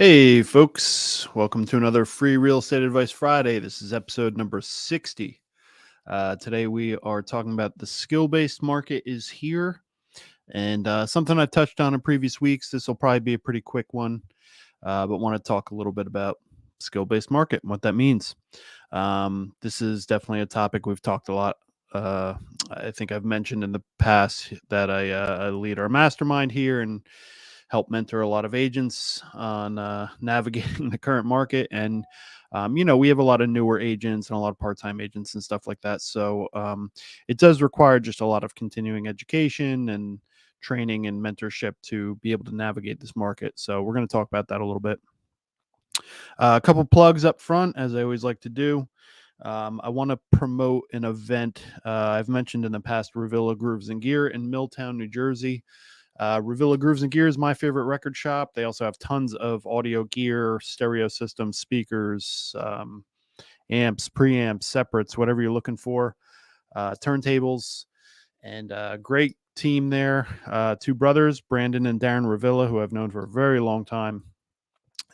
Hey, folks. Welcome to another Free Real Estate Advice Friday. This is episode number 60. Today, we are talking about the skill-based market is here. And something I've touched on in previous weeks. This will probably be a pretty quick one, but want to talk a little bit about skill-based market and what that means. This is definitely a topic we've talked a lot. I think I've mentioned in the past that I lead our mastermind here and help mentor a lot of agents on navigating the current market. And, we have a lot of newer agents and a lot of part-time agents and stuff like that. So it does require just a lot of continuing education and training and mentorship to be able to navigate this market. So we're going to talk about that a little bit. A couple plugs up front, as I always like to do. I want to promote an event I've mentioned in the past, Revilla Grooves and Gear in Milltown, New Jersey. Revilla Grooves and Gear is my favorite record shop. They also have tons of audio gear, stereo systems, speakers, amps, preamps, separates, whatever you're looking for, turntables, and great team there. Two brothers, Brandon and Darren Revilla, who I've known for a very long time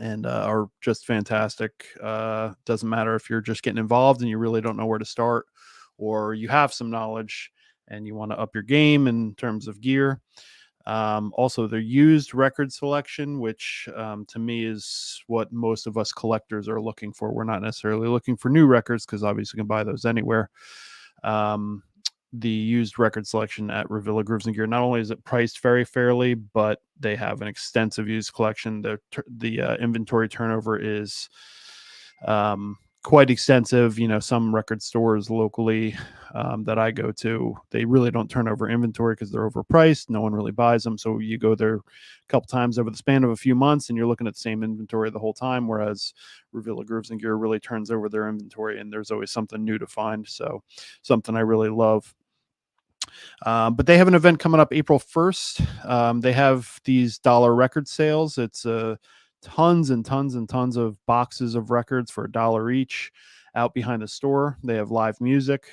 and are just fantastic. Doesn't matter if you're just getting involved and you really don't know where to start, or you have some knowledge and you want to up your game in terms of gear. Also, their used record selection, which to me is what most of us collectors are looking for. We're not necessarily looking for new records because obviously you can buy those anywhere. The used record selection at Revilla Grooves and Gear, not only is it priced very fairly, but they have an extensive used collection. The inventory turnover is quite extensive. Some record stores locally that I go to, they really don't turn over inventory because they're overpriced. No one really buys them. So you go there a couple times over the span of a few months and you're looking at the same inventory the whole time. Whereas Revilla Grooves and Gear really turns over their inventory and there's always something new to find. So something I really love. But they have an event coming up April 1st. They have these dollar record sales. It's tons and tons and tons of boxes of records for $1 each out behind the store. They have live music.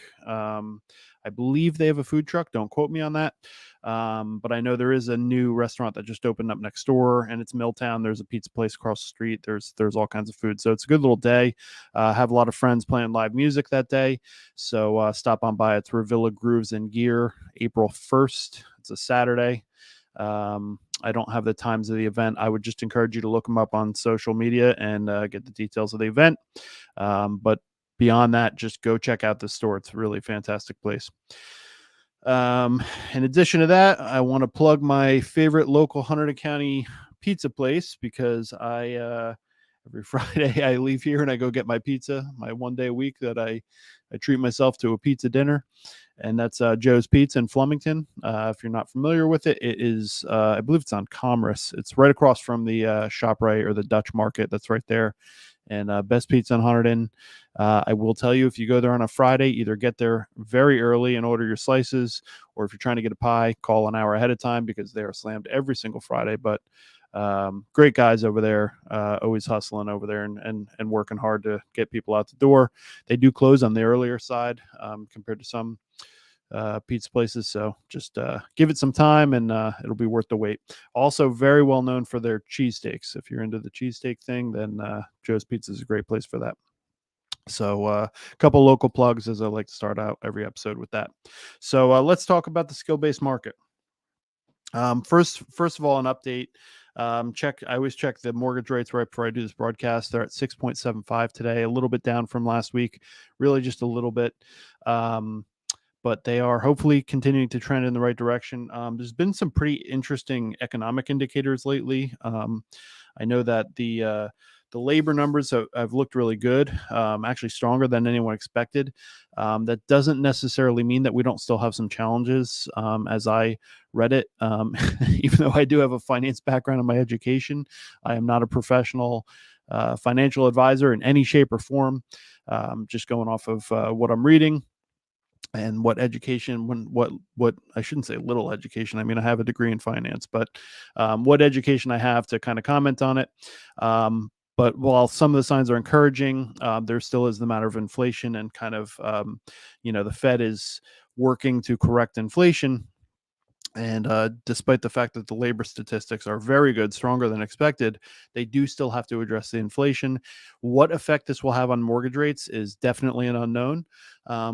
I believe they have a food truck. Don't quote me on that. But I know there is a new restaurant that just opened up next door, and it's Milltown. There's a pizza place across the street. There's all kinds of food. So it's a good little day. Have a lot of friends playing live music that day. So stop on by. It's Revilla Grooves and Gear, April 1st. It's a Saturday. I don't have the times of the event. I would just encourage you to look them up on social media and get the details of the event. But beyond that, just go check out the store. It's a really fantastic place. In addition to that, I want to plug my favorite local Hunterdon County pizza place because every Friday I leave here and I go get my pizza, my one day a week that I treat myself to a pizza dinner. And that's Joe's Pizza in Flemington. If you're not familiar with it, it is, I believe it's on Commerce. It's right across from the ShopRite or the Dutch Market. That's right there. And best pizza in Hunterdon. I will tell you, if you go there on a Friday, either get there very early and order your slices, or if you're trying to get a pie, call an hour ahead of time because they are slammed every single Friday. But great guys over there, always hustling over there and working hard to get people out the door. They do close on the earlier side compared to some pizza places. So just give it some time and it'll be worth the wait. Also very well known for their cheesesteaks. If you're into the cheesesteak thing, then Joe's Pizza is a great place for that. So a couple local plugs, as I like to start out every episode with that. So let's talk about the skill-based market. First of all, an update. I always check the mortgage rates right before I do this broadcast. They're at 6.75 today, a little bit down from last week, really just a little bit. But they are hopefully continuing to trend in the right direction. There's been some pretty interesting economic indicators lately. I know that the labor numbers have looked really good, actually stronger than anyone expected. That doesn't necessarily mean that we don't still have some challenges. As I read it, even though I do have a finance background in my education, I am not a professional financial advisor in any shape or form. Just going off of what I'm reading. And what education, what I shouldn't say little education. I mean, I have a degree in finance, but what education I have to kind of comment on it. But while some of the signs are encouraging, there still is the matter of inflation and kind of, the Fed is working to correct inflation. And despite the fact that the labor statistics are very good, stronger than expected, they do still have to address the inflation. What effect this will have on mortgage rates is definitely an unknown.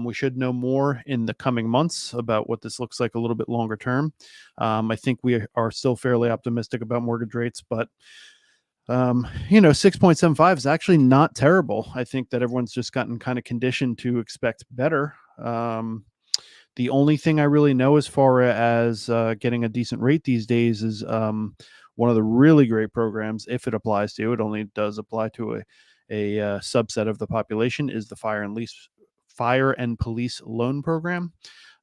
We should know more in the coming months about what this looks like a little bit longer term. I think we are still fairly optimistic about mortgage rates, but 6.75 is actually not terrible. I think that everyone's just gotten kind of conditioned to expect better. The only thing I really know as far as getting a decent rate these days is one of the really great programs, if it applies to you, it only does apply to a subset of the population, is the Fire and Police Loan Program.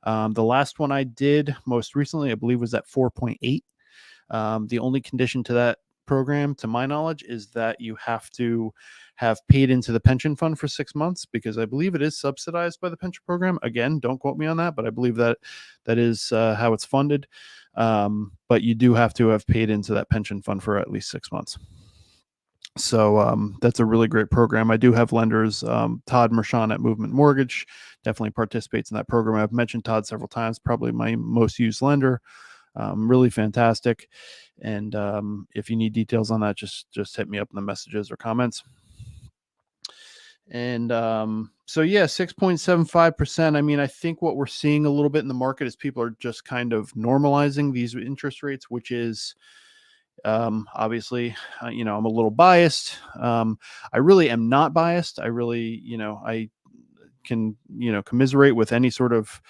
The last one I did most recently, I believe, was at 4.8. The only condition to that program, to my knowledge, is that you have to have paid into the pension fund for 6 months, because I believe it is subsidized by the pension program. Again, don't quote me on that, but I believe that that is how it's funded. But you do have to have paid into that pension fund for at least 6 months. So that's a really great program. I do have lenders. Todd Mershon at Movement Mortgage definitely participates in that program. I've mentioned Todd several times, probably my most used lender. Really fantastic. And if you need details on that, just hit me up in the messages or comments. And so yeah, 6.75%. I mean, I think what we're seeing a little bit in the market is people are just kind of normalizing these interest rates, which is obviously, I'm a little biased. I really am not biased. I really, I can, commiserate with any sort of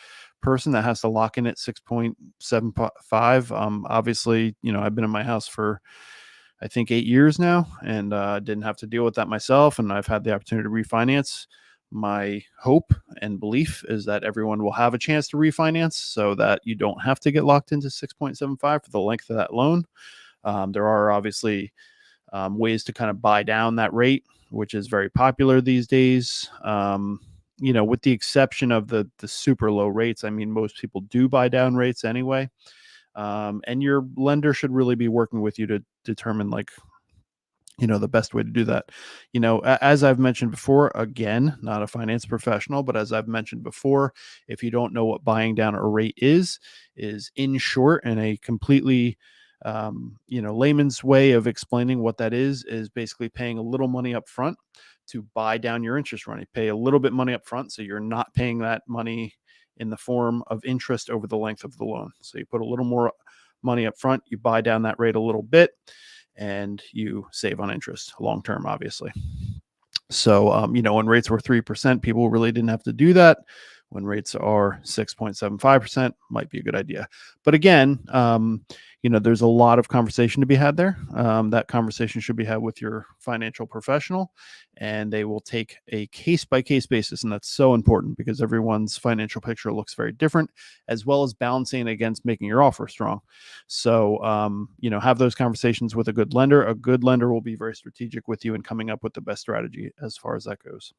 person that has to lock in at 6.75. Obviously, I've been in my house for, I think, 8 years now, and didn't have to deal with that myself. And I've had the opportunity to refinance. My hope and belief is that everyone will have a chance to refinance so that you don't have to get locked into 6.75 for the length of that loan. There are obviously ways to kind of buy down that rate, which is very popular these days. With the exception of the super low rates, I mean, most people do buy down rates anyway. And your lender should really be working with you to determine, like, the best way to do that. As I've mentioned before, again, not a finance professional, but as I've mentioned before, if you don't know what buying down a rate is in short, and a completely layman's way of explaining what that is basically paying a little money up front to buy down your interest rate. You pay a little bit money up front, so you're not paying that money in the form of interest over the length of the loan. So you put a little more money up front, you buy down that rate a little bit, and you save on interest long term, obviously. So, when rates were 3%, people really didn't have to do that. When rates are 6.75%, might be a good idea. But again, there's a lot of conversation to be had there. That conversation should be had with your financial professional, and they will take a case by case basis. And that's so important because everyone's financial picture looks very different, as well as balancing against making your offer strong. So, have those conversations with a good lender. A good lender will be very strategic with you in coming up with the best strategy as far as that goes.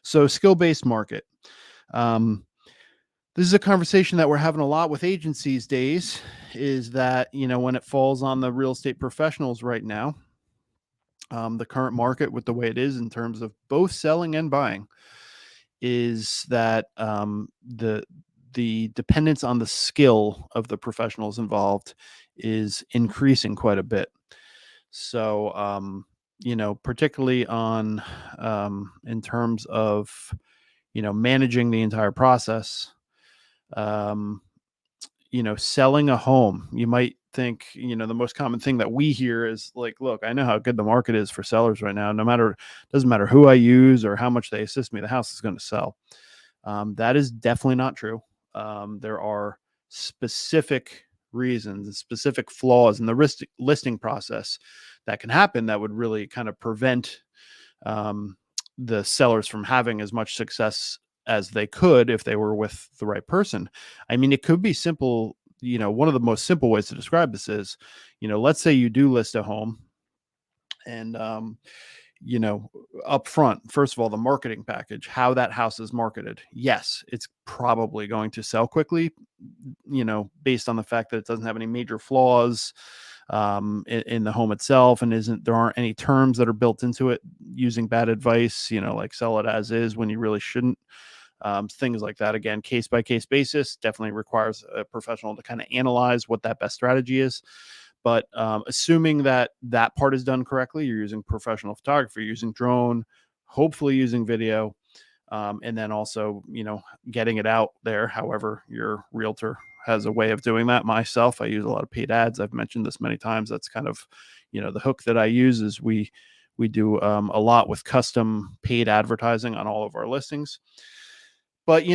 So, skill-based market. Um, this is a conversation that we're having a lot with agents these days, is that, when it falls on the real estate professionals right now, the current market with the way it is in terms of both selling and buying, is that the dependence on the skill of the professionals involved is increasing quite a bit. So, particularly on in terms of managing the entire process. Um, selling a home, you might think, the most common thing that we hear is like, look, I know how good the market is for sellers right now. Doesn't matter who I use or how much they assist me, the house is going to sell. That is definitely not true. There are specific reasons and specific flaws in the listing process that can happen that would really kind of prevent the sellers from having as much success as they could if they were with the right person. I mean, it could be simple. One of the most simple ways to describe this is, let's say you do list a home, and you know, up front, first of all, the marketing package, how that house is marketed. Yes, it's probably going to sell quickly, based on the fact that it doesn't have any major flaws in the home itself, and there aren't any terms that are built into it using bad advice, like sell it as is when you really shouldn't. things like that. Again, case by case basis, definitely requires a professional to kind of analyze what that best strategy is. But assuming that that part is done correctly, you're using professional photography, using drone, hopefully using video, and then also, getting it out there. However, your realtor has a way of doing that. Myself, I use a lot of paid ads. I've mentioned this many times. That's kind of, the hook that I use is we do a lot with custom paid advertising on all of our listings. But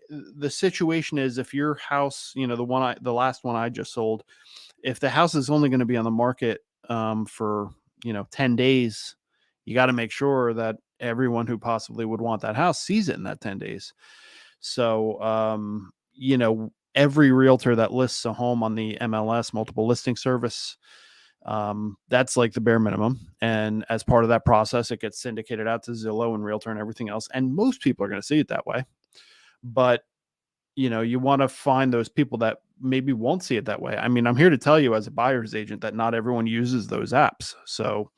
the situation is, if your house, the last one I just sold, if the house is only going to be on the market for 10 days, you got to make sure that everyone who possibly would want that house sees it in that 10 days. So every realtor that lists a home on the MLS, multiple listing service, that's like the bare minimum. And as part of that process, it gets syndicated out to Zillow and Realtor and everything else. And most people are going to see it that way. But you want to find those people that maybe won't see it that way. I mean, I'm here to tell you as a buyer's agent that not everyone uses those apps. So,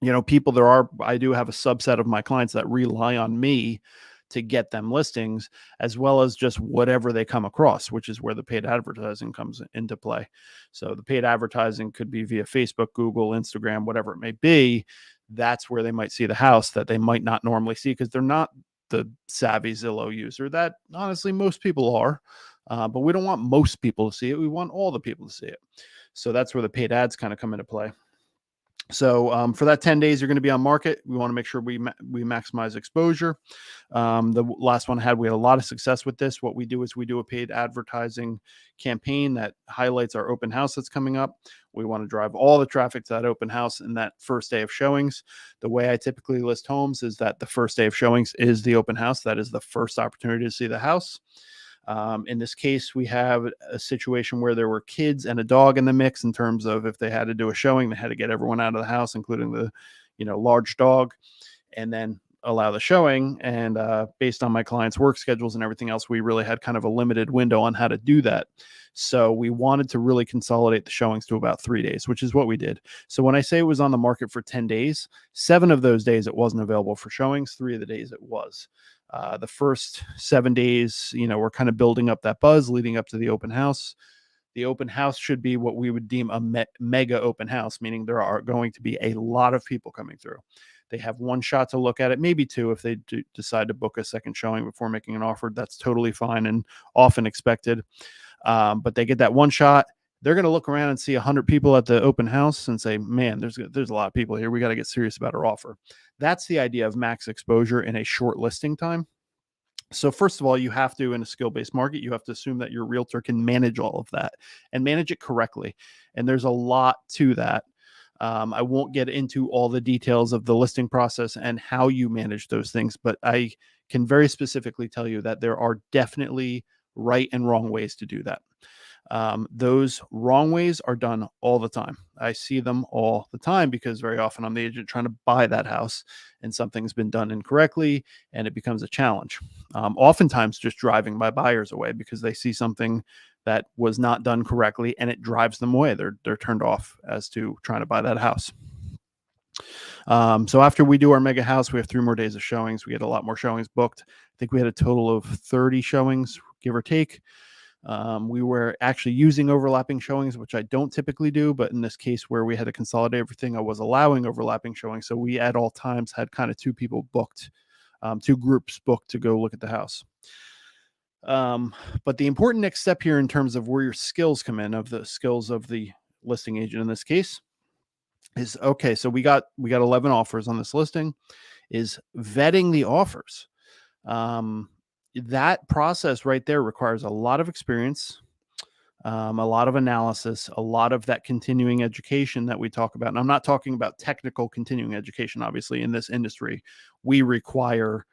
I do have a subset of my clients that rely on me to get them listings, as well as just whatever they come across, which is where the paid advertising comes into play. So the paid advertising could be via Facebook, Google, Instagram, whatever it may be. That's where they might see the house that they might not normally see, because they're not the savvy Zillow user that honestly most people are. But we don't want most people to see it. We want all the people to see it. So that's where the paid ads kind of come into play. So for that 10 days, you're going to be on market. We want to make sure we maximize exposure. The last one we had a lot of success with this. What we do is we do a paid advertising campaign that highlights our open house that's coming up. We want to drive all the traffic to that open house in that first day of showings. The way I typically list homes is that the first day of showings is the open house. That is the first opportunity to see the house. In this case, we have a situation where there were kids and a dog in the mix, in terms of if they had to do a showing, they had to get everyone out of the house, including the, large dog, and then allow the showing. And based on my clients' work schedules and everything else, we really had kind of a limited window on how to do that. So we wanted to really consolidate the showings to about 3 days, which is what we did. So when I say it was on the market for 10 days, 7 of those days it wasn't available for showings. 3 of the days it was. The first 7 days, we're kind of building up that buzz leading up to the open house. The open house should be what we would deem a mega open house, meaning there are going to be a lot of people coming through. They have one shot to look at it, maybe two if they decide to book a second showing before making an offer. That's totally fine and often expected. But they get that one shot. They're going to look around and see 100 people at the open house and say, man, there's a lot of people here. We got to get serious about our offer. That's the idea of max exposure in a short listing time. So first of all, you have to, in a skill-based market, you have to assume that your realtor can manage all of that and manage it correctly. And there's a lot to that. I won't get into all the details of the listing process and how you manage those things, but I can very specifically tell you that there are definitely right and wrong ways to do that. Those wrong ways are done all the time. I see them all the time because very often I'm the agent trying to buy that house and something's been done incorrectly and it becomes a challenge. Oftentimes just driving my buyers away because they see something that was not done correctly and it drives them away. They're turned off as to trying to buy that house. So after we do our mega house, we have 3 more days of showings. We get a lot more showings booked. I think we had a total of 30 showings, give or take. We were actually using overlapping showings, which I don't typically do, but in this case where we had to consolidate everything, I was allowing overlapping showings. So we at all times had kind of 2 people booked, 2 groups booked to go look at the house. But the important next step here in terms of where your skills come in, of the skills of the listing agent in this case, is okay. So we got 11 offers on this listing, is vetting the offers. That process right there requires a lot of experience, a lot of analysis, a lot of that continuing education that we talk about. And I'm not talking about technical continuing education. Obviously, in this industry, we require,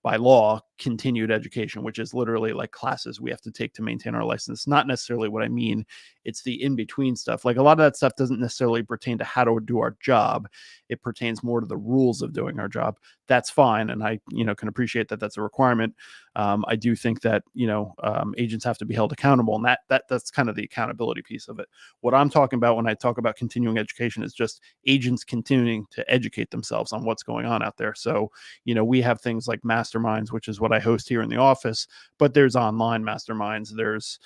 by law, continued education, which is literally like classes we have to take to maintain our license. Not necessarily what I mean. It's the in-between stuff. Like a lot of that stuff doesn't necessarily pertain to how to do our job. It pertains more to the rules of doing our job. That's fine. And I, can appreciate that that's a requirement. I do think that, agents have to be held accountable, and that's kind of the accountability piece of it. What I'm talking about when I talk about continuing education is just agents continuing to educate themselves on what's going on out there. So, we have things like masterminds, which is what I host here in the office, but there's online masterminds. There's,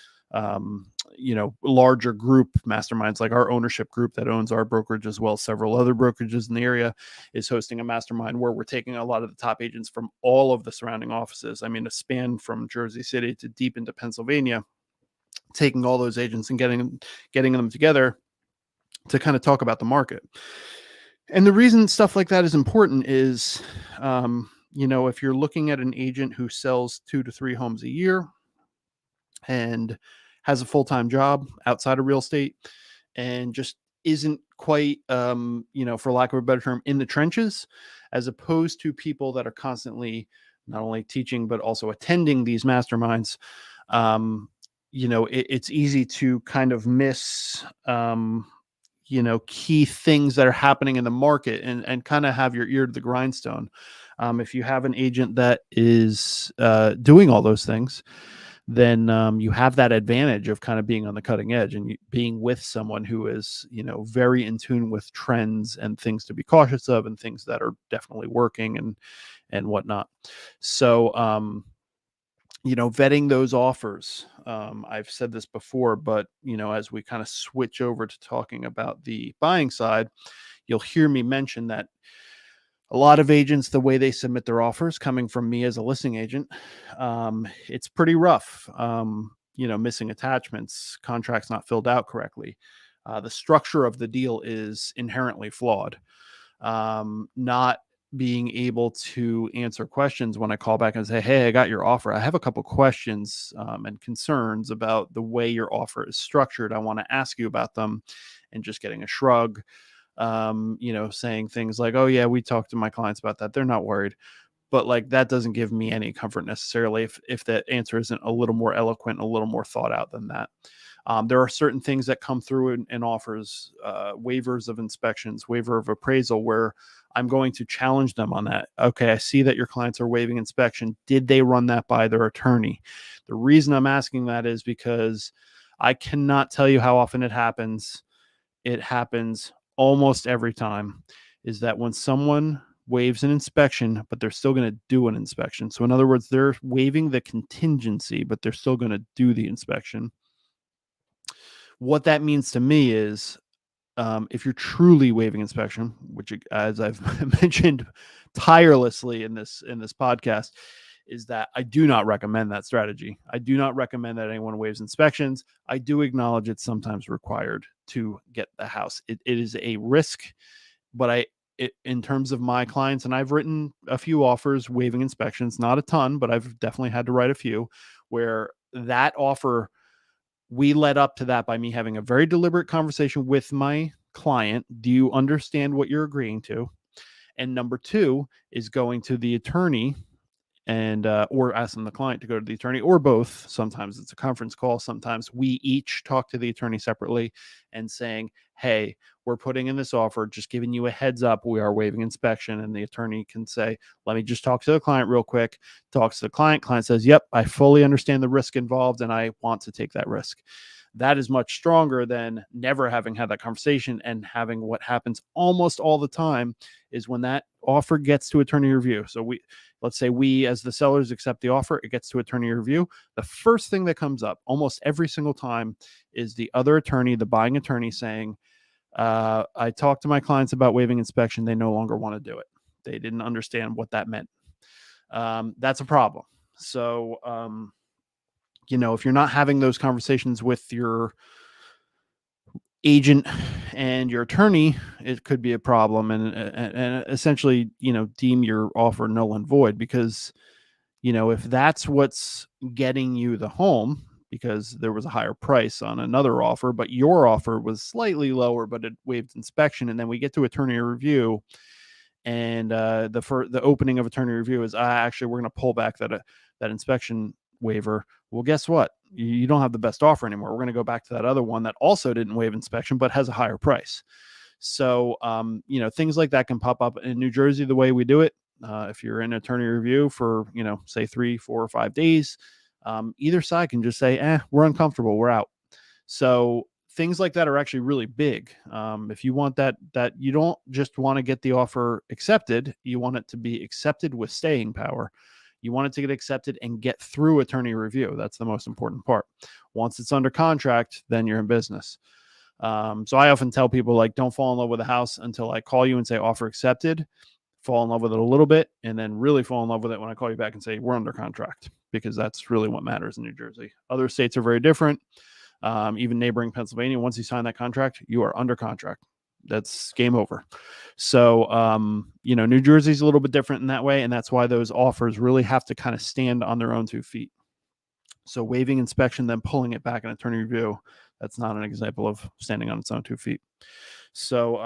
larger group masterminds, like our ownership group that owns our brokerage, as well as several other brokerages in the area, is hosting a mastermind where we're taking a lot of the top agents from all of the surrounding offices. I mean, a span from Jersey City to deep into Pennsylvania, taking all those agents and getting them together to kind of talk about the market. And the reason stuff like that is important is, if you're looking at an agent who sells 2 to 3 homes a year and has a full-time job outside of real estate and just isn't quite, for lack of a better term, in the trenches, as opposed to people that are constantly not only teaching, but also attending these masterminds, it's easy to kind of miss, key things that are happening in the market and kind of have your ear to the grindstone. If you have an agent that is doing all those things, then you have that advantage of kind of being on the cutting edge and being with someone who is, very in tune with trends and things to be cautious of and things that are definitely working and whatnot. So, vetting those offers. I've said this before, but, as we kind of switch over to talking about the buying side, you'll hear me mention that a lot of agents, the way they submit their offers, coming from me as a listing agent, it's pretty rough. Missing attachments, contracts not filled out correctly. The structure of the deal is inherently flawed. Not being able to answer questions when I call back and say, hey, I got your offer. I have a couple questions and concerns about the way your offer is structured. I want to ask you about them, and just getting a shrug. Saying things like, oh yeah, we talked to my clients about that. They're not worried. But like, that doesn't give me any comfort necessarily if that answer isn't a little more eloquent, a little more thought out than that. There are certain things that come through in offers, waivers of inspections, waiver of appraisal, where I'm going to challenge them on that. Okay, I see that your clients are waiving inspection. Did they run that by their attorney? The reason I'm asking that is because I cannot tell you how often it happens. It happens almost every time, is that when someone waives an inspection, but they're still going to do an inspection. So in other words, they're waiving the contingency, but they're still going to do the inspection. What that means to me is, if you're truly waiving inspection, which, as I've mentioned tirelessly in this podcast, is that I do not recommend that strategy. I do not recommend that anyone waives inspections. I do acknowledge it's sometimes required to get the house. It is a risk, but in terms of my clients, and I've written a few offers waiving inspections, not a ton, but I've definitely had to write a few where that offer, we led up to that by me having a very deliberate conversation with my client. Do you understand what you're agreeing to? And number 2 is going to the attorney and or asking the client to go to the attorney, or both. Sometimes it's a conference call. Sometimes we each talk to the attorney separately and saying, hey, we're putting in this offer, just giving you a heads up, we are waiving inspection. And the attorney can say, let me just talk to the client real quick. Talks to the client says, yep, I fully understand the risk involved and I want to take that risk. That is much stronger than never having had that conversation and having what happens almost all the time is when that offer gets to attorney review. So let's say we as the sellers accept the offer, it gets to attorney review. The first thing that comes up almost every single time is the other attorney, the buying attorney, saying, I talked to my clients about waiving inspection. They no longer want to do it. They didn't understand what that meant. That's a problem. So, if you're not having those conversations with your agent and your attorney, it could be a problem, and essentially, deem your offer null and void, because, if that's what's getting you the home, because there was a higher price on another offer, but your offer was slightly lower, but it waived inspection, and then we get to attorney review and the opening of attorney review is actually we're going to pull back that inspection waiver. Well, guess what? You don't have the best offer anymore. We're going to go back to that other one that also didn't waive inspection but has a higher price. So things like that can pop up in New Jersey. The way we do it, if you're in attorney review for say 3, 4, or 5 days, either side can just say, we're uncomfortable, we're out. So things like that are actually really big. If you want that you don't just want to get the offer accepted, you want it to be accepted with staying power. You want it to get accepted and get through attorney review. That's the most important part. Once it's under contract, then you're in business. So I often tell people, like, don't fall in love with a house until I call you and say offer accepted. Fall in love with it a little bit, and then really fall in love with it when I call you back and say we're under contract, because that's really what matters in New Jersey. Other states are very different. Even neighboring Pennsylvania, once you sign that contract, you are under contract. That's game over. So, New Jersey's a little bit different in that way, and that's why those offers really have to kind of stand on their own 2 feet. So waiving inspection, then pulling it back in attorney review, that's not an example of standing on its own 2 feet. So,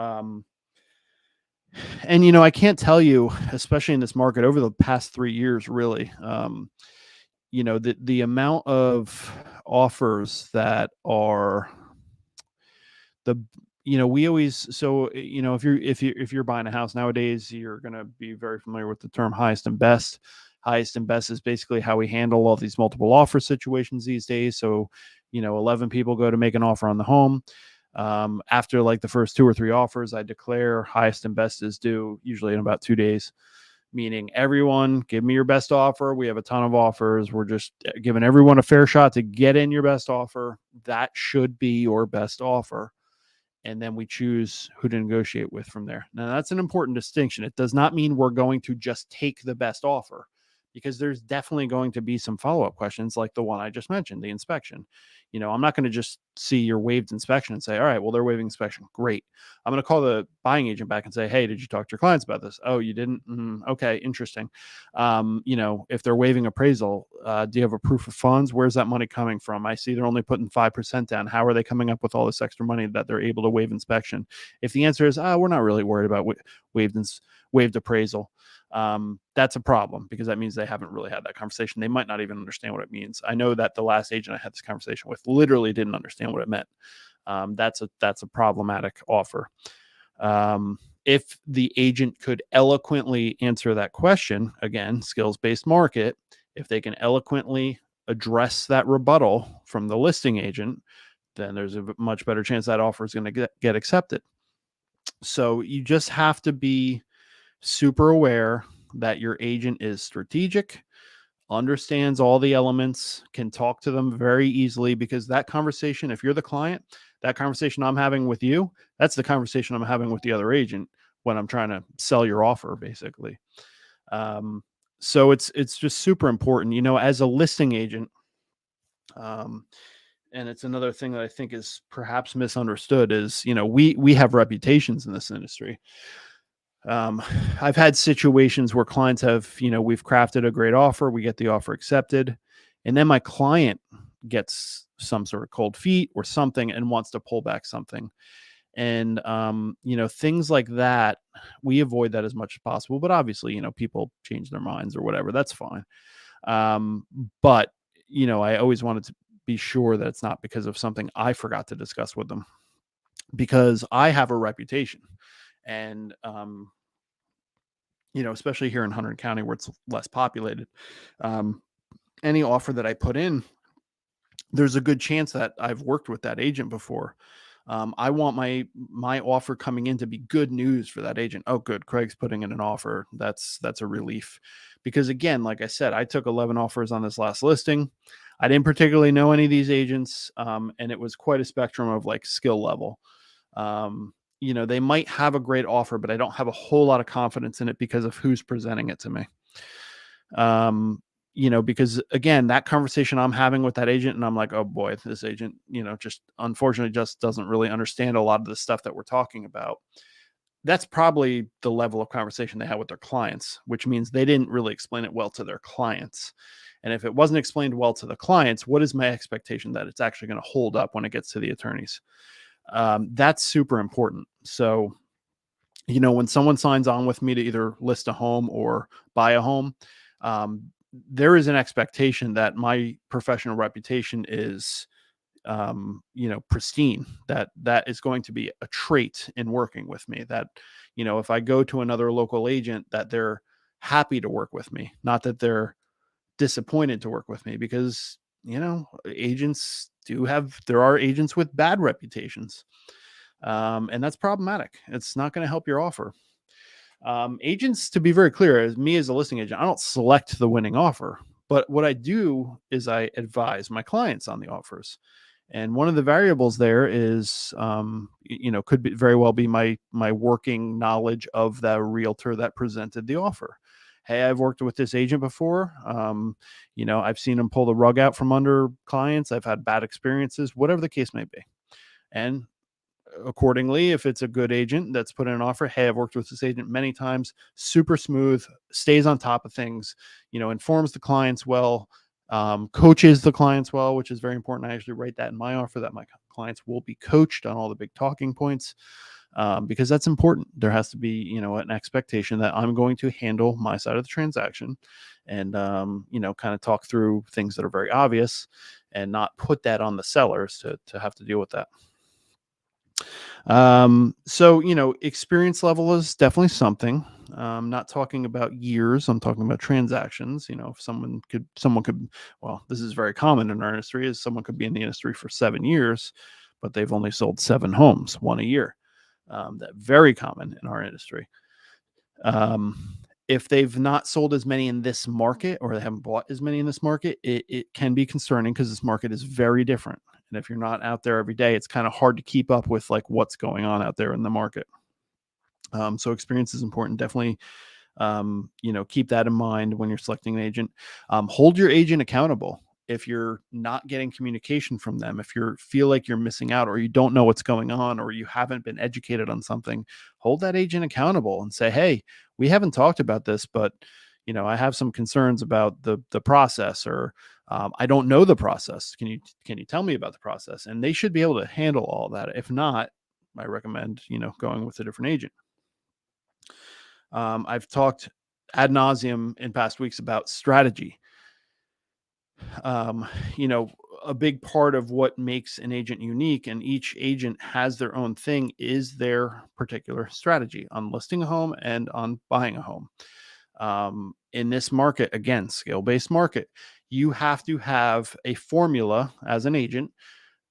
I can't tell you, especially in this market over the past 3 years, really, the amount of offers that are we always, so if you're buying a house nowadays, you're going to be very familiar with the term highest and best. Highest and best is basically how we handle all these multiple offer situations these days. So 11 people go to make an offer on the home. After like the first 2 or 3 offers, I declare highest and best is due, usually in about 2 days, meaning everyone give me your best offer. We have a ton of offers. We're just giving everyone a fair shot to get in your best offer. That should be your best offer. And then we choose who to negotiate with from there. Now, that's an important distinction. It does not mean we're going to just take the best offer, because there's definitely going to be some follow-up questions like the one I just mentioned, the inspection. I'm not going to just see your waived inspection and say, all right, well, they're waiving inspection. Great. I'm going to call the buying agent back and say, hey, did you talk to your clients about this? Oh, you didn't? Okay, interesting. If they're waiving appraisal, do you have a proof of funds? Where's that money coming from? I see they're only putting 5% down. How are they coming up with all this extra money that they're able to waive inspection? If the answer is, we're not really worried about waived appraisal, that's a problem, because that means they haven't really had that conversation. They might not even understand what it means. I know that the last agent I had this conversation with literally didn't understand what it meant. That's a problematic offer. If the agent could eloquently answer that question, again, skills-based market, if they can eloquently address that rebuttal from the listing agent, then there's a much better chance that offer is going to get accepted. So you just have to be super aware that your agent is strategic, understands all the elements, can talk to them very easily, because that conversation, if you're the client, that conversation I'm having with you, that's the conversation I'm having with the other agent when I'm trying to sell your offer, basically. So it's just super important, as a listing agent. And it's another thing that I think is perhaps misunderstood is, we have reputations in this industry. I've had situations where clients have, we've crafted a great offer, we get the offer accepted, and then my client gets some sort of cold feet or something and wants to pull back something. And, things like that, we avoid that as much as possible. But obviously, people change their minds or whatever. That's fine. But, I always wanted to be sure that it's not because of something I forgot to discuss with them, because I have a reputation. And, especially here in Hunterdon County where it's less populated, any offer that I put in, there's a good chance that I've worked with that agent before. I want my offer coming in to be good news for that agent. Oh, good, Craig's putting in an offer. That's a relief, because again, like I said, I took 11 offers on this last listing. I didn't particularly know any of these agents, and it was quite a spectrum of like skill level. They might have a great offer, but I don't have a whole lot of confidence in it because of who's presenting it to me. Because again, that conversation I'm having with that agent, and I'm like, oh boy, this agent, just unfortunately just doesn't really understand a lot of the stuff that we're talking about. That's probably the level of conversation they had with their clients, which means they didn't really explain it well to their clients. And if it wasn't explained well to the clients, what is my expectation that it's actually going to hold up when it gets to the attorneys? That's super important. So, When someone signs on with me to either list a home or buy a home, there is an expectation that my professional reputation is pristine, that is going to be a trait in working with me, that if I go to another local agent, that they're happy to work with me, not that they're disappointed to work with me, because agents there are agents with bad reputations, and that's problematic. It's not going to help your offer. Agents, to be very clear, as me as a listing agent, I don't select the winning offer, but what I do is I advise my clients on the offers. And one of the variables there is, could be very well be my working knowledge of the realtor that presented the offer. Hey, I've worked with this agent before. I've seen him pull the rug out from under clients. I've had bad experiences, whatever the case may be. And accordingly, if it's a good agent that's put in an offer, hey, I've worked with this agent many times, super smooth, stays on top of things, informs the clients well, coaches the clients well, which is very important. I actually write that in my offer, that my clients will be coached on all the big talking points, because that's important. There has to be, an expectation that I'm going to handle my side of the transaction, and, kind of talk through things that are very obvious, and not put that on the sellers to have to deal with that. So, experience level is definitely something. Not talking about years, I'm talking about transactions. If someone could, well, this is very common in our industry, is someone could be in the industry for 7 years, but they've only sold 7 homes, one a year. That very common in our industry. If they've not sold as many in this market, or they haven't bought as many in this market, it can be concerning, because this market is very different. And if you're not out there every day, it's kind of hard to keep up with like what's going on out there in the market. So experience is important. Definitely, keep that in mind when you're selecting an agent. Hold your agent accountable. If you're not getting communication from them, if you feel like you're missing out, or you don't know what's going on, or you haven't been educated on something, hold that agent accountable and say, hey, we haven't talked about this, but I have some concerns about the process, or I don't know the process. Can you tell me about the process? And they should be able to handle all that. If not, I recommend going with a different agent. I've talked ad nauseum in past weeks about strategy. um, you know, a big part of what makes an agent unique, and each agent has their own thing, is their particular strategy on listing a home and on buying a home. In this market, again, scale based market, you have to have a formula as an agent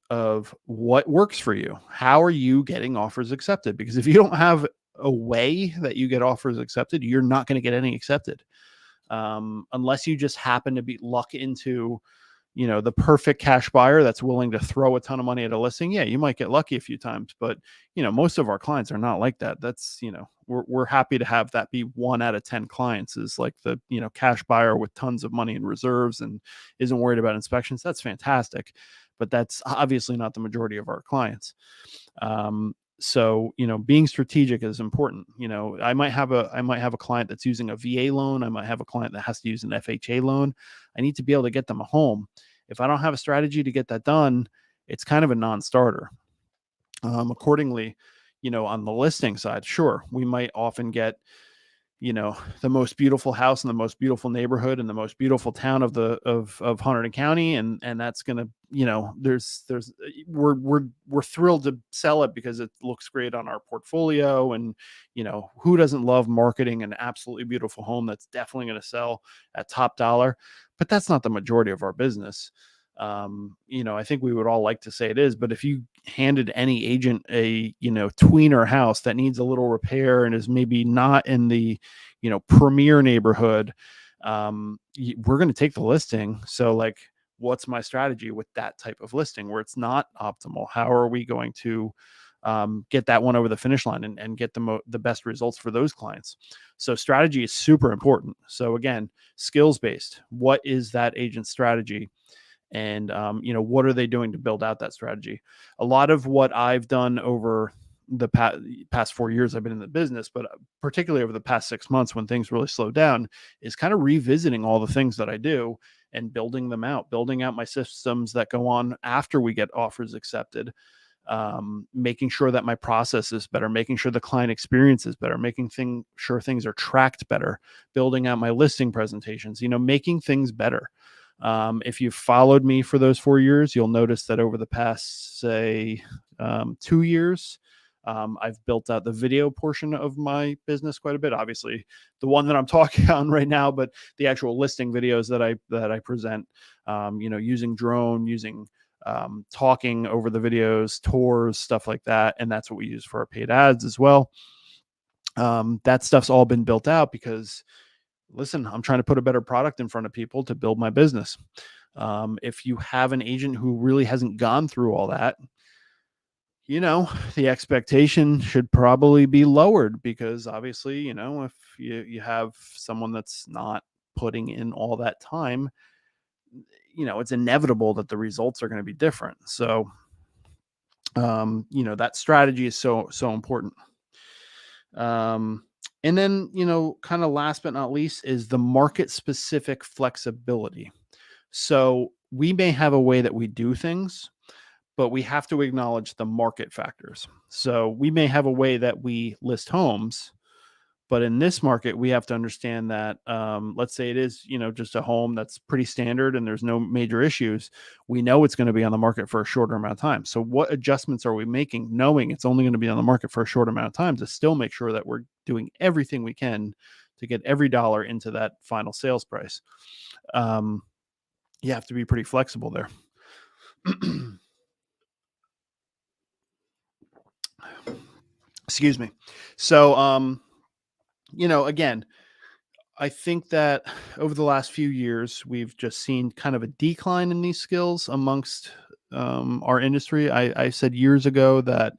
of what works for you. How are you getting offers accepted? Because if you don't have a way that you get offers accepted, you're not going to get any accepted, unless you just happen to be luck into the perfect cash buyer that's willing to throw a ton of money at a listing. Yeah, you might get lucky a few times, but most of our clients are not like that. That's we're happy to have that be 1 out of 10 clients is like the cash buyer with tons of money in reserves and isn't worried about inspections. That's fantastic, but that's obviously not the majority of our clients. So being strategic is important. I might have a client that's using a VA loan. I might have a client that has to use an FHA loan. I need to be able to get them a home. If I don't have a strategy to get that done, it's kind of a non-starter. Accordingly, on the listing side, sure, we might often get the most beautiful house in the most beautiful neighborhood in the most beautiful town of Hunterdon County, and that's gonna there's we're thrilled to sell it because it looks great on our portfolio. And who doesn't love marketing an absolutely beautiful home that's definitely going to sell at top dollar? But that's not the majority of our business. I think we would all like to say it is, but if you handed any agent a tweener house that needs a little repair and is maybe not in the premier neighborhood, we're going to take the listing. So like, what's my strategy with that type of listing where it's not optimal? How are we going to get that one over the finish line and get the best results for those clients? So strategy is super important. So again, skills based. What is that agent's strategy? And what are they doing to build out that strategy? A lot of what I've done over the past 4 years I've been in the business, but particularly over the past 6 months when things really slowed down, is kind of revisiting all the things that I do and building out my systems that go on after we get offers accepted. making sure that my process is better, making sure the client experience is better, sure things are tracked better, building out my listing presentations, making things better. If you've followed me for those 4 years, you'll notice that over the past, say, 2 years, I've built out the video portion of my business quite a bit. Obviously, the one that I'm talking on right now, but the actual listing videos that I present, using drone, using talking over the videos, tours, stuff like that, and that's what we use for our paid ads as well. That stuff's all been built out because, listen, I'm trying to put a better product in front of people to build my business. If you have an agent who really hasn't gone through all that, the expectation should probably be lowered because obviously, if you have someone that's not putting in all that time, it's inevitable that the results are going to be different. So, that strategy is so important. And then, kind of last but not least is the market specific flexibility. So we may have a way that we do things, but we have to acknowledge the market factors. So we may have a way that we list homes, but in this market, we have to understand that, let's say it is, just a home that's pretty standard and there's no major issues. We know it's going to be on the market for a shorter amount of time. So what adjustments are we making, knowing it's only going to be on the market for a short amount of time, to still make sure that we're doing everything we can to get every dollar into that final sales price? You have to be pretty flexible there. Excuse me. So, again, I think that over the last few years, we've just seen kind of a decline in these skills amongst our industry. I said years ago that,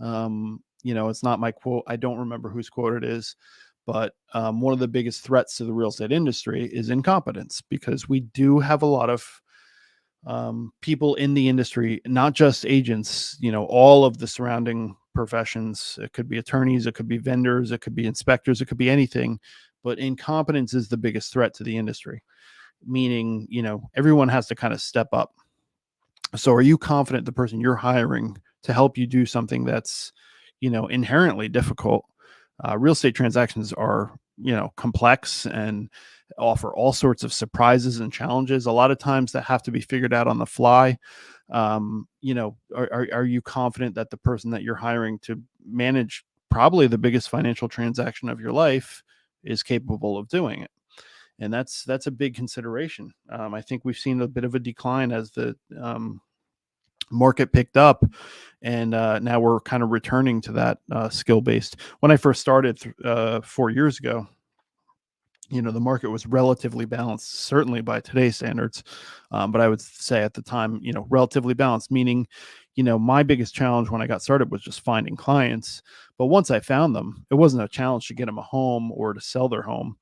it's not my quote. I don't remember whose quote it is, but one of the biggest threats to the real estate industry is incompetence, because we do have a lot of people in the industry, not just agents, all of the surrounding professions. It could be attorneys, it could be vendors, it could be inspectors, it could be anything. But incompetence is the biggest threat to the industry, meaning, everyone has to kind of step up. So are you confident the person you're hiring to help you do something that's, inherently difficult? Real estate transactions are, complex and offer all sorts of surprises and challenges. A lot of times that have to be figured out on the fly. Are you confident that the person that you're hiring to manage probably the biggest financial transaction of your life is capable of doing it? And that's a big consideration. I think we've seen a bit of a decline as the market picked up, and now we're kind of returning to that skill based. When I first started 4 years ago, the market was relatively balanced, certainly by today's standards, but I would say at the time, relatively balanced, meaning, my biggest challenge when I got started was just finding clients. But once I found them, it wasn't a challenge to get them a home or to sell their home.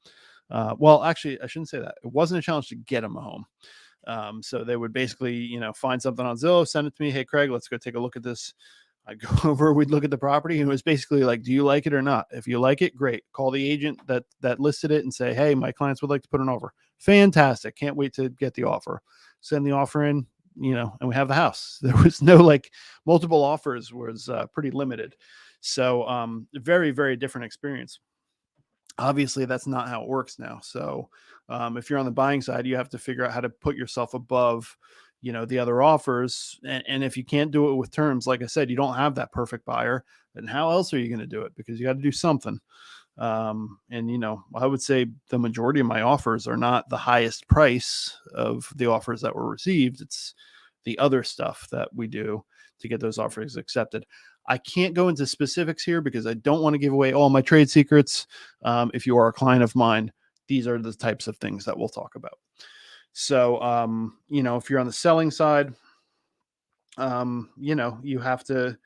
Well, actually, I shouldn't say that. It wasn't a challenge to get them a home. So they would basically, find something on Zillow, send it to me. Hey, Craig, let's go take a look at this. I'd go over, we'd look at the property, and it was basically like, do you like it or not? If you like it, great. Call the agent that listed it and say, hey, my clients would like to put an offer. Fantastic. Can't wait to get the offer. Send the offer in, and we have the house. There was no multiple offers, was pretty limited. So very, very different experience. Obviously, that's not how it works now. So if you're on the buying side, you have to figure out how to put yourself above, the other offers. And if you can't do it with terms, like I said, you don't have that perfect buyer, then how else are you going to do it? Because you got to do something. And, I would say the majority of my offers are not the highest price of the offers that were received. It's the other stuff that we do to get those offers accepted. I can't go into specifics here because I don't want to give away all my trade secrets. If you are a client of mine, these are the types of things that we'll talk about. So, if you're on the selling side, you have to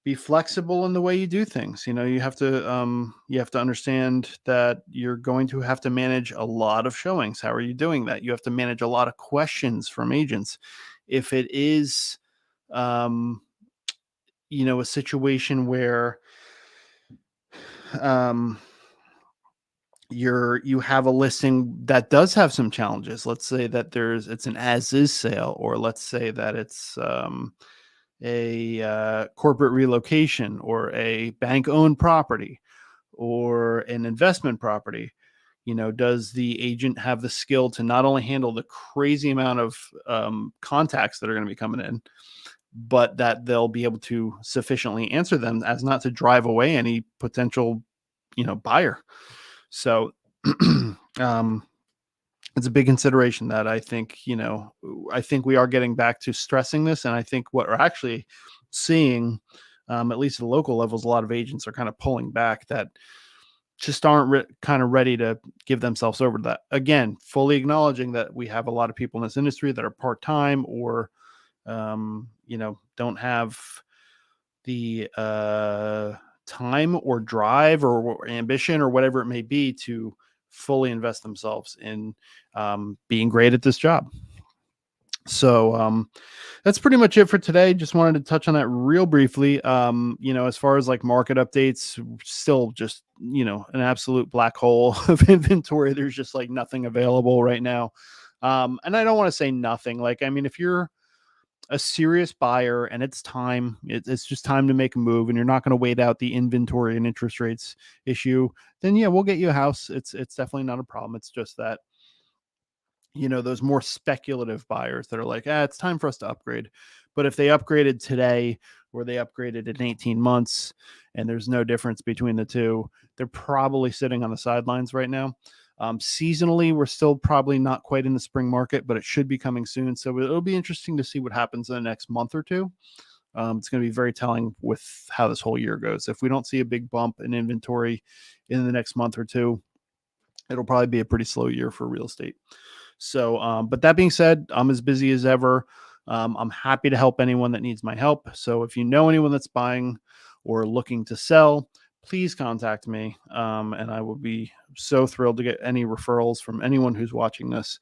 be flexible in the way you do things. You have to understand that you're going to have to manage a lot of showings. How are you doing that? You have to manage a lot of questions from agents. If it is, a situation where um, you have a listing that does have some challenges. Let's say that it's an as is sale, or let's say that a corporate relocation or a bank owned property or an investment property, does the agent have the skill to not only handle the crazy amount of contacts that are going to be coming in, but that they'll be able to sufficiently answer them as not to drive away any potential, buyer. So it's a big consideration that I think, I think we are getting back to stressing this. And I think what we're actually seeing, at least at the local levels, a lot of agents are kind of pulling back that just aren't kind of ready to give themselves over to that. Again, fully acknowledging that we have a lot of people in this industry that are part-time or, don't have the time or drive or ambition or whatever it may be to fully invest themselves in being great at this job. So that's pretty much it for today. Just wanted to touch on that real briefly. As far as like market updates, still just, an absolute black hole of inventory. There's just like nothing available right now. And I don't want to say nothing. Like, I mean, if you're a serious buyer and it's time, it's just time to make a move and you're not going to wait out the inventory and interest rates issue, then yeah, we'll get you a house. It's definitely not a problem. It's just that, those more speculative buyers that are like, it's time for us to upgrade. But if they upgraded today or they upgraded in 18 months and there's no difference between the two, they're probably sitting on the sidelines right now. Seasonally, we're still probably not quite in the spring market, but it should be coming soon. So it'll be interesting to see what happens in the next month or two. It's going to be very telling with how this whole year goes. If we don't see a big bump in inventory in the next month or two, it'll probably be a pretty slow year for real estate. So, but that being said, I'm as busy as ever. I'm happy to help anyone that needs my help. So if you know anyone that's buying or looking to sell, please contact me. And I will be so thrilled to get any referrals from anyone who's watching this.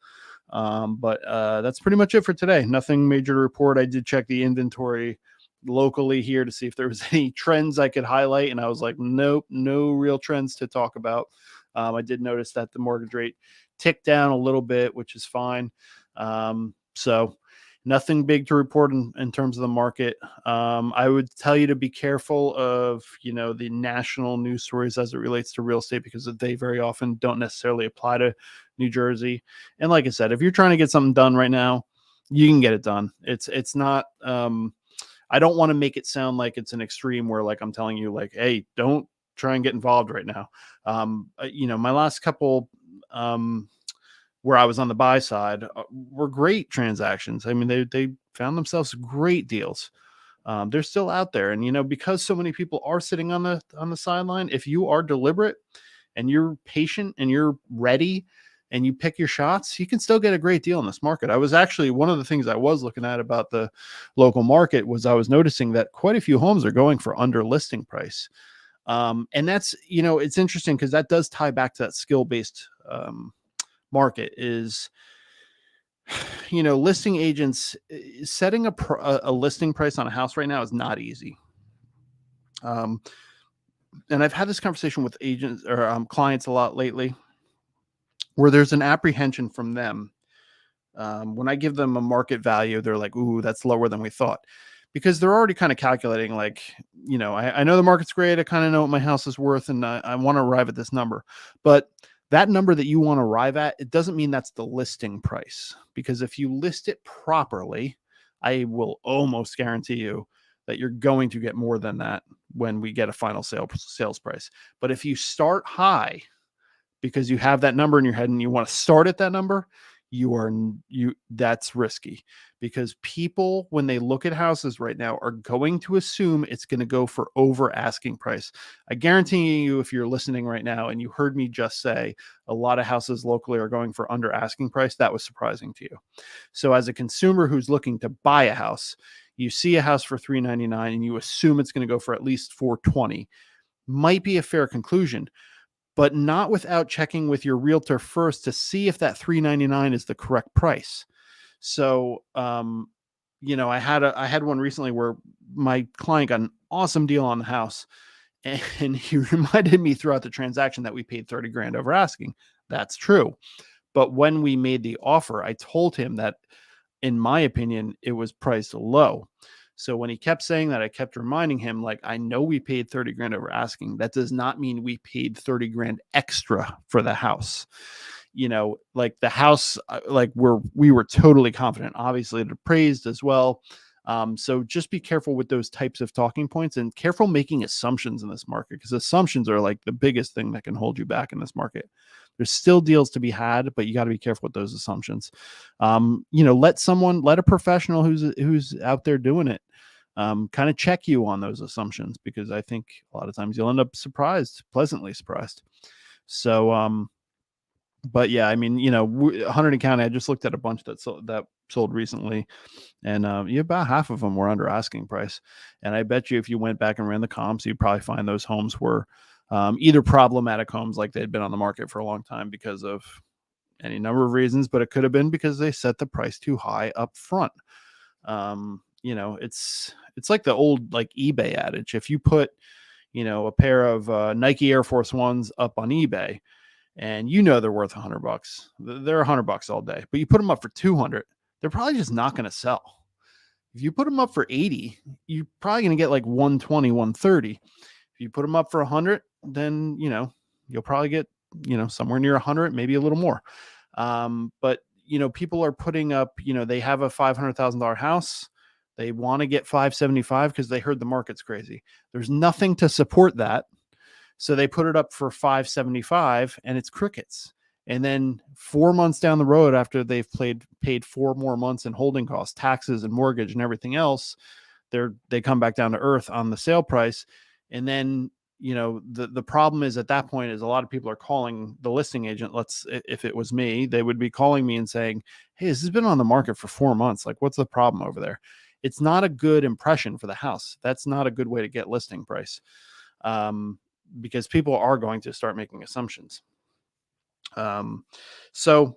But that's pretty much it for today. Nothing major to report. I did check the inventory locally here to see if there was any trends I could highlight. And I was like, nope, no real trends to talk about. I did notice that the mortgage rate ticked down a little bit, which is fine. So nothing big to report in terms of the market. I would tell you to be careful of, the national news stories as it relates to real estate, because they very often don't necessarily apply to New Jersey. And like I said, if you're trying to get something done right now, you can get it done. It's not, I don't want to make it sound like it's an extreme where like I'm telling you like, hey, don't try and get involved right now. My last couple where I was on the buy side were great transactions. I mean, they found themselves great deals. They're still out there, and because so many people are sitting on the sideline, if you are deliberate and you're patient and you're ready and you pick your shots, you can still get a great deal in this market. I was actually, one of the things I was looking at about the local market was I was noticing that quite a few homes are going for under listing price. And that's, it's interesting because that does tie back to that skill-based market is, listing agents setting a listing price on a house right now is not easy. And I've had this conversation with agents or clients a lot lately where there's an apprehension from them. When I give them a market value, they're like, ooh, that's lower than we thought. Because they're already kind of calculating like, I know the market's great. I kind of know what my house is worth and I want to arrive at this number. But that number that you want to arrive at, it doesn't mean that's the listing price. Because if you list it properly, I will almost guarantee you that you're going to get more than that when we get a final sales price. But if you start high because you have that number in your head and you want to start at that number, that's risky, because people, when they look at houses right now, are going to assume it's going to go for over asking price. I guarantee you, if you're listening right now and you heard me just say a lot of houses locally are going for under asking price, that was surprising to you. So as a consumer who's looking to buy a house, you see a house for $399 and you assume it's going to go for at least $420, might be a fair conclusion, but not without checking with your realtor first to see if that $399 is the correct price. So, I had one recently where my client got an awesome deal on the house, and he reminded me throughout the transaction that we paid $30,000 over asking. That's true. But when we made the offer, I told him that, in my opinion, it was priced low. So when he kept saying that, I kept reminding him, like, I know we paid 30 grand over asking. That does not mean we paid 30 grand extra for the house. Like the house, like we were totally confident. Obviously, it appraised as well. So just be careful with those types of talking points and careful making assumptions in this market, because assumptions are like the biggest thing that can hold you back in this market. There's still deals to be had, but you got to be careful with those assumptions. Let a professional who's out there doing it kind of check you on those assumptions, because I think a lot of times you'll end up pleasantly surprised. So, but yeah, I mean, Hunterdon County, I just looked at a bunch that sold recently, and about half of them were under asking price. And I bet you if you went back and ran the comps, you'd probably find those homes were either problematic homes, like they'd been on the market for a long time because of any number of reasons, but it could have been because they set the price too high up front. It's like the old like eBay adage. If you put a pair of Nike Air Force Ones up on eBay, and they're worth $100, they're $100 all day, but you put them up for 200, they're probably just not going to sell. If you put them up for 80, you're probably going to get like 120, 130. If you put them up for 100, then you'll probably get somewhere near 100, maybe a little more. But people are putting up, they have a $500,000 house, they want to get 575 because they heard the market's crazy. There's nothing to support that. So they put it up for 575 and it's crickets. And then 4 months down the road, after they've paid 4 more months in holding costs, taxes and mortgage and everything else, they come back down to earth on the sale price. And then, the problem is at that point is a lot of people are calling the listing agent. If it was me, they would be calling me and saying, hey, this has been on the market for 4 months. Like, what's the problem over there? It's not a good impression for the house. That's not a good way to get listing price. Because people are going to start making assumptions. So,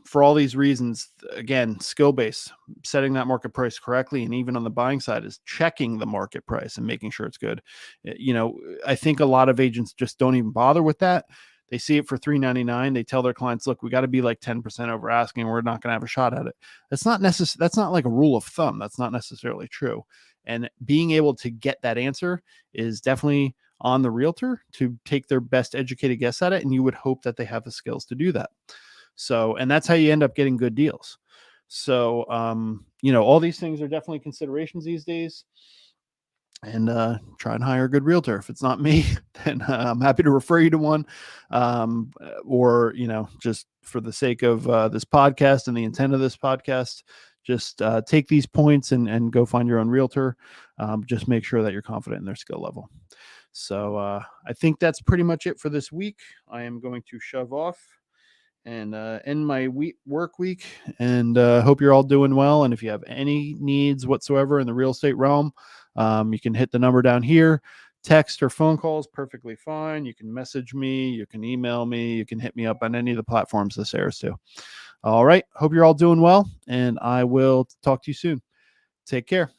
for all these reasons, again, skill base, setting that market price correctly, and even on the buying side is checking the market price and making sure it's good. I think a lot of agents just don't even bother with that. They see it for $399. They tell their clients, look, we got to be like 10% over asking. We're not going to have a shot at it. That's not like a rule of thumb. That's not necessarily true. And being able to get that answer is definitely on the realtor to take their best educated guess at it. And you would hope that they have the skills to do that. So, and that's how you end up getting good deals. So, all these things are definitely considerations these days. And try and hire a good realtor. If it's not me, then I'm happy to refer you to one. Or, just for the sake of this podcast and the intent of this podcast, just take these points and go find your own realtor. Just make sure that you're confident in their skill level. So I think that's pretty much it for this week. I am going to shove off and end my work week, and hope you're all doing well. And if you have any needs whatsoever in the real estate realm, you can hit the number down here. Text or phone calls, perfectly fine. You can message me, you can email me, you can hit me up on any of the platforms this airs to. All right. Hope you're all doing well, and I will talk to you soon. Take care.